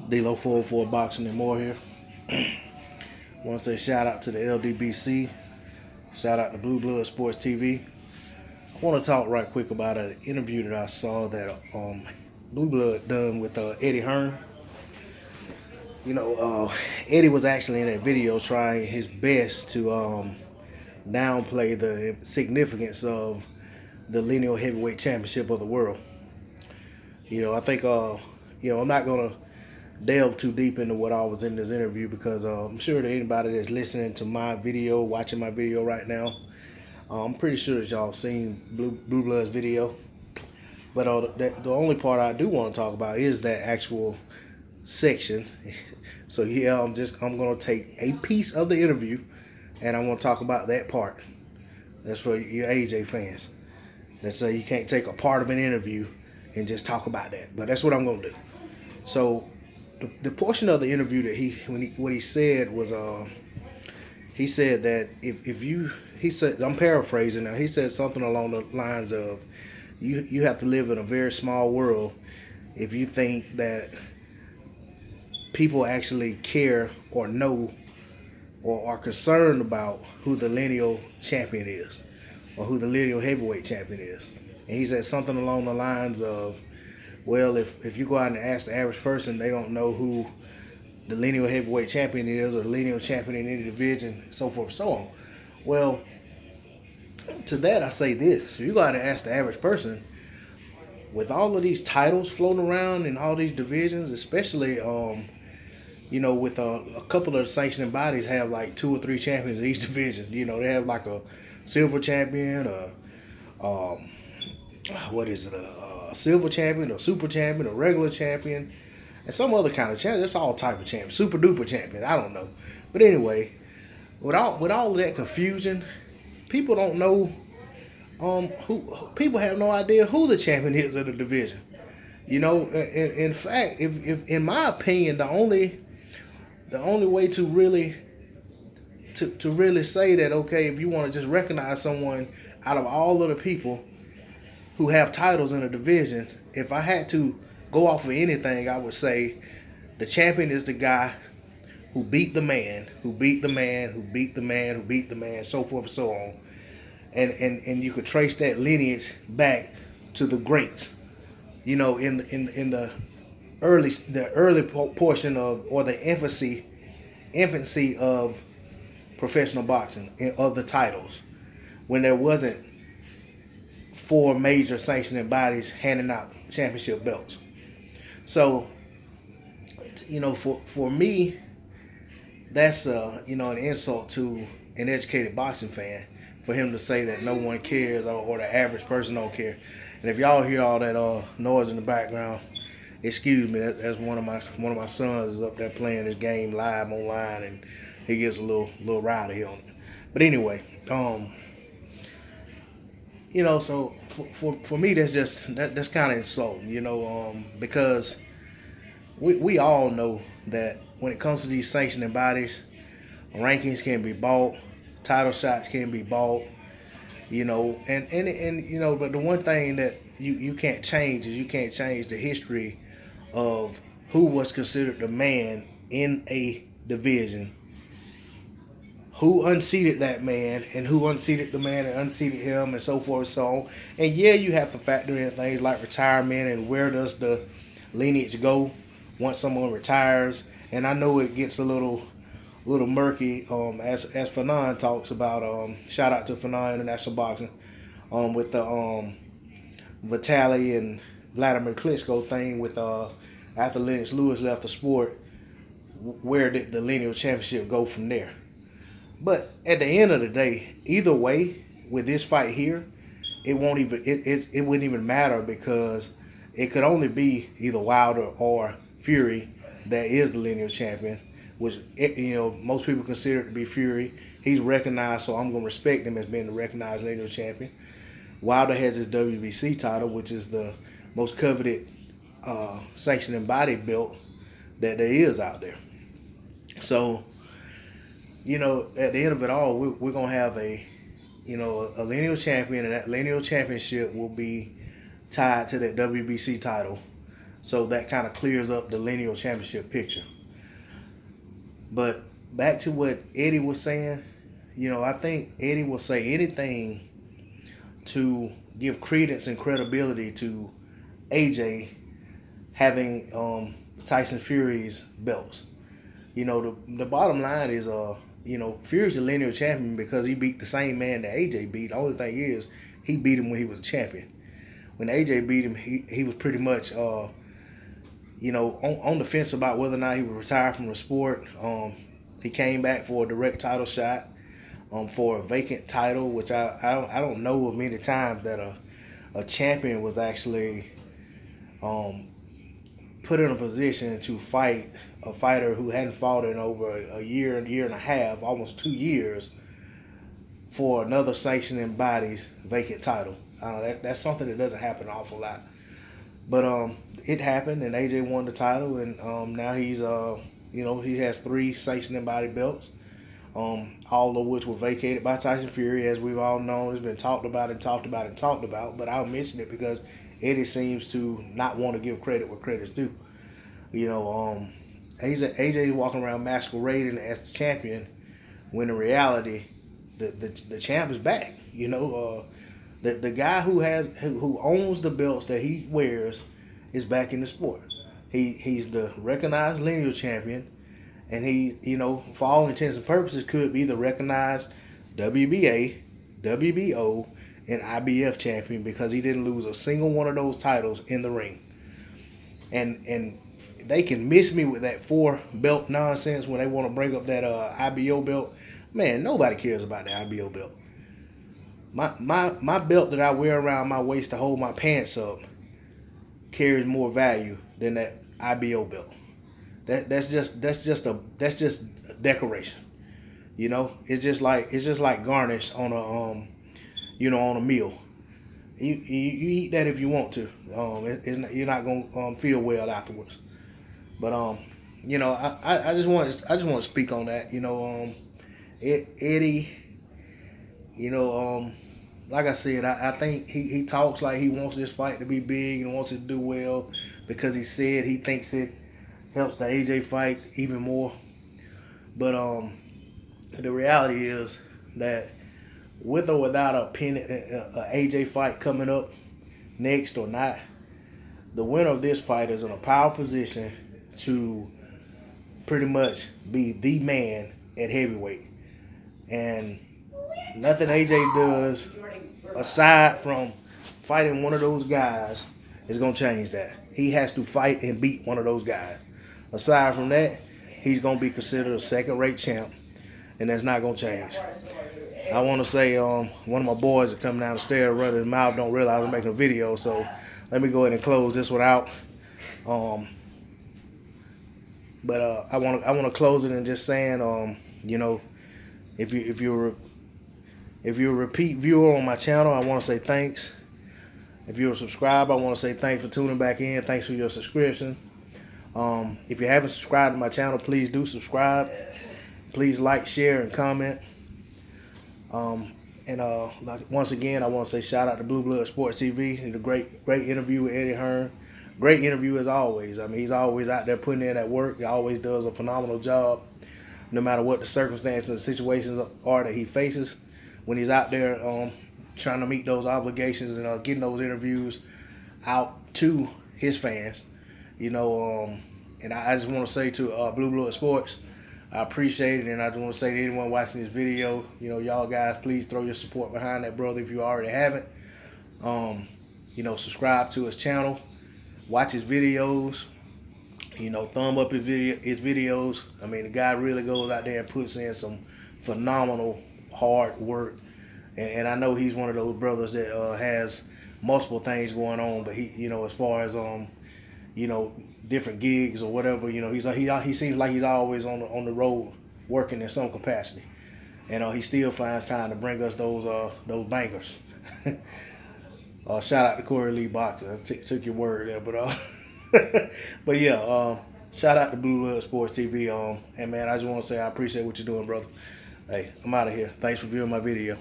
D-Lo 404 Boxing and more here. Want to say shout out to the LDBC. Shout out to Blue Blood Sports TV. I want to talk right quick about an interview that I saw that Blue Blood done with Eddie Hearn. Eddie was actually in that video trying his best to downplay the significance of the Lineal Heavy Weight Championship of the world. I think I'm not gonna delve too deep into what all was in this interview because I'm sure that anybody that's listening to my video, watching my video right now, I'm pretty sure that y'all seen Blue Blood's video. But the only part I do want to talk about is that actual section. So yeah, I'm gonna take a piece of the interview and I'm gonna talk about that part. That's for your AJ fans that say you can't take a part of an interview and just talk about that. But that's what I'm gonna do. So the portion of the interview that what he said was he said that he said, I'm paraphrasing now, he said something along the lines of you have to live in a very small world if you think that people actually care or know or are concerned about who the lineal champion is or who the lineal heavyweight champion is. And he said something along the lines of, well, if you go out and ask the average person, they don't know who the lineal heavyweight champion is or the lineal champion in any division, so forth and so on. Well, to that I say this. If you go out and ask the average person, with all of these titles floating around in all these divisions, especially with a couple of sanctioning bodies have like 2 or 3 champions in each division. They have like a silver champion, a silver champion, a super champion, a regular champion, and some other kind of champion. That's all type of champion. Super duper champion. I don't know. But anyway, with all of that confusion, people don't know people have no idea who the champion is of the division. In fact, if in my opinion, the only way to really say that, okay, if you want to just recognize someone out of all of the people who have titles in a division, if I had to go off of anything, I would say the champion is the guy who beat the man, who beat the man, who beat the man, who beat the man, so forth and so on. And you could trace that lineage back to the greats. In the early portion of, or the infancy of professional boxing, of the titles, when there wasn't 4 major sanctioning bodies handing out championship belts. So, for me, that's an insult to an educated boxing fan for him to say that no one cares or the average person don't care. And if y'all hear all that noise in the background, excuse me. That's one of my sons is up there playing this game live online, and he gets a little rowdy on it. But anyway, so for me, that's kind of insulting, because we all know that when it comes to these sanctioning bodies, rankings can be bought, title shots can be bought, and but the one thing that you can't change is you can't change the history of who was considered the man in a division, who unseated that man, and who unseated the man and unseated him, and so forth and so on. And yeah, you have to factor in things like retirement and where does the lineage go once someone retires. And I know it gets a little murky as Fanon talks about. Shout out to Fanon International Boxing with the Vitaly and Vladimir Klitschko thing with after Lennox Lewis left the sport, where did the lineal championship go from there? But at the end of the day, either way, with this fight here, it wouldn't even matter, because it could only be either Wilder or Fury that is the lineal champion, which most people consider it to be Fury. He's recognized, so I'm going to respect him as being the recognized lineal champion. Wilder has his WBC title, which is the most coveted sanctioning body belt that there is out there. So, at the end of it all, we're going to have a lineal champion, and that lineal championship will be tied to that WBC title So that kind of clears up the Lineal Championship picture. But back to what Eddie was saying, I think Eddie will say anything to give credence and credibility to AJ having Tyson Fury's belts. The bottom line is, Fury's the lineal champion because he beat the same man that AJ beat. The only thing is, he beat him when he was a champion. When AJ beat him, he was pretty much, on the fence about whether or not he would retire from the sport. He came back for a direct title shot, for a vacant title, which I don't know of many times that a champion was actually put in a position to fight a fighter who hadn't fought in over a year and a half, almost 2 years, for another sanctioning body's vacant title. That's something that doesn't happen an awful lot. But it happened, and AJ won the title, and now he's he has 3 sanctioning body belts, all of which were vacated by Tyson Fury, as we've all known. It's been talked about. But I'll mention it because Eddie seems to not want to give credit where credit's due. AJ walking around masquerading as the champion, when in reality, the champ is back. The guy who owns the belts that he wears is back in the sport. He's the recognized lineal champion, and he, for all intents and purposes, could be the recognized WBA, WBO, and IBF champion because he didn't lose a single one of those titles in the ring. And they can miss me with that 4 belt nonsense when they want to bring up that IBO belt. Man, nobody cares about the IBO belt. My belt that I wear around my waist to hold my pants up carries more value than that IBO belt. That's just decoration. It's just like garnish on a meal. You eat that if you want to. You're not gonna feel well afterwards. But I just want to speak on that. Eddie. Like I said, I think he talks like he wants this fight to be big and wants it to do well because he said he thinks it helps the AJ fight even more. But the reality is that with or without a AJ fight coming up next or not, the winner of this fight is in a power position to pretty much be the man at heavyweight. And nothing AJ does, aside from fighting one of those guys, is going to change that. He has to fight and beat one of those guys. Aside from that, he's going to be considered a second-rate champ, and that's not going to change. I want to say one of my boys that come down the stairs running his mouth don't realize I'm making a video, so let me go ahead and close this one out. But I want to close it and just saying, if you're a repeat viewer on my channel, I want to say thanks. If you're a subscriber, I want to say thanks for tuning back in. Thanks for your subscription. If you haven't subscribed to my channel, please do subscribe. Please like, share, and comment. Once again, I want to say shout out to Blue Blood Sports TV. Did a great interview with Eddie Hearn. Great interview as always. I mean, he's always out there putting in that work. He always does a phenomenal job, no matter what the circumstances and situations are that he faces. When he's out there trying to meet those obligations and getting those interviews out to his fans, and I just want to say to Blue Blood Sports, I appreciate it, and I just want to say to anyone watching this video, y'all guys, please throw your support behind that brother if you already haven't. Subscribe to his channel, watch his videos, thumb up his videos. I mean, the guy really goes out there and puts in some phenomenal hard work, and I know he's one of those brothers that has multiple things going on, but he, as far as different gigs or whatever, he seems like he's always on the road working in some capacity, and he still finds time to bring us those bangers. Shout out to Corey Lee Boxer. I took your word there, but yeah, shout out to Blue Blood Sports TV. And man, I just want to say I appreciate what you're doing, brother. Hey, I'm out of here. Thanks for viewing my video.